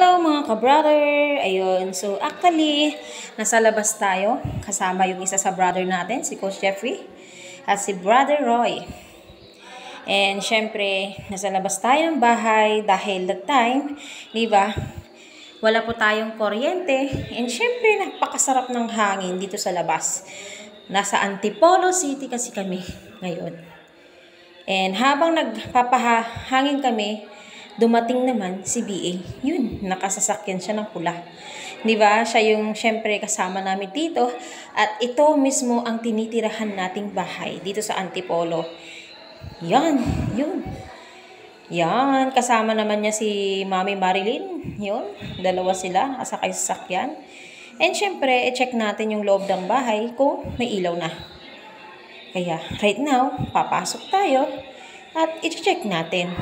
Hello mga ka-brother! Ayun, so actually, nasa labas tayo. Kasama yung isa sa brother natin, si Coach Jeffrey, at si Brother Roy. And syempre, nasa labas tayo ng bahay dahil that time, di ba, wala po tayong kuryente. And syempre, napakasarap ng hangin dito sa labas. Nasa Antipolo City kasi kami ngayon. And habang nagpapahangin kami, dumating naman si BA. Yun, nakasasakyan siya ng pula. Di ba? Siya yung syempre kasama namin dito. At ito mismo ang tinitirahan nating bahay dito sa Antipolo. Yan, yun. Yan, kasama naman niya si Mami Marilyn. Yun, dalawa sila, nakasakay sa sakyan. And syempre, i-check natin yung loob ng bahay kung may ilaw na. Kaya, right now, papasok tayo at i-check natin.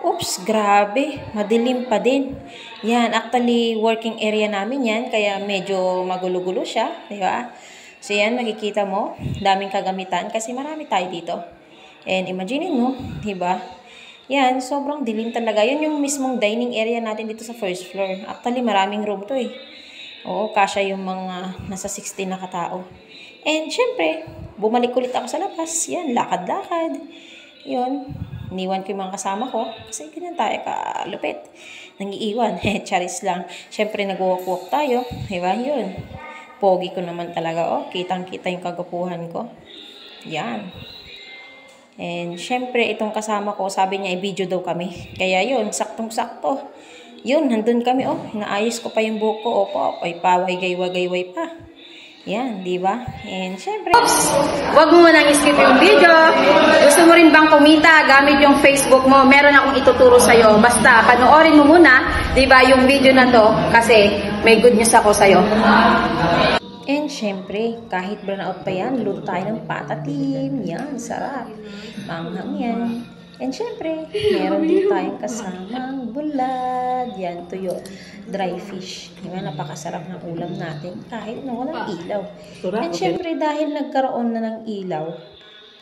Oops, grabe. Madilim pa din. Yan, actually, working area namin yan. Kaya medyo magulo-gulo siya. Diba? So yan, makikita mo. Daming kagamitan kasi marami tayo dito. And imagine mo, diba? Yan, sobrang dilim talaga. Yun yung mismong dining area natin dito sa first floor. Actually, maraming room to eh. Oo, kasya yung mga nasa 16 na katao. And syempre, bumalik ulit ako sa labas. Yan, lakad-lakad. Yun. Iniwan ko yung mga kasama ko kasi ganyan tayo kalupit. Nangiiwan. Charis lang. Siyempre, nag-walk-walk tayo. Diba? Yun. Pogi ko naman talaga. Oh, kitang-kita yung kagapuhan ko. Yan. And siyempre, itong kasama ko, sabi niya, i-video daw kami. Kaya yun, saktong-sakto. Yun, nandun kami. Oh, naayos ko pa yung buhok ko. Opo, ay paway-gayway-gayway pa. Yan, di ba? And syempre, wag mo nang skip yung video. Gusto mo rin bang kumita gamit yung Facebook mo? Meron akong ituturo sa iyo. Basta panoorin mo muna, di ba, yung video na to kasi may good news ako sa iyo. And syempre, kahit burnout pa yan, luto tayo ng patatim. Yan, sarap. Manghang yan. And syempre, meron din tayong kasamang bulad. Yan, tuyo. Dry fish. Diba, napakasarap ng ulam natin kahit na walang ilaw. And syempre, dahil nagkaroon na ng ilaw,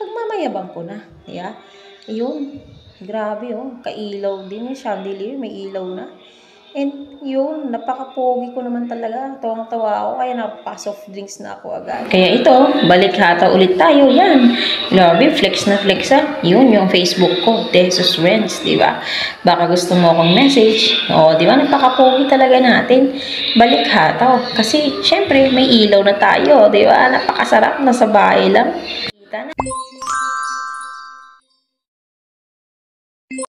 pagmamayabang ko na. Yeah? Ayun. Grabe oh. Kailaw din yung chandelier. May ilaw na. And yun, napaka-pogi ko naman talaga. Tawang-tawa ako, kaya napaka-soft drinks na ako agad. Kaya ito, balik hata ulit tayo. Yan. Grabe, flex na flex ha. Yun yung Facebook ko, Jesus Friends, di ba? Baka gusto mo akong message. O, di ba? Napaka-pogi talaga natin. Balik hata. Kasi, syempre, may ilaw na tayo, di ba? Napakasarap, nasa bahay lang. Kita na.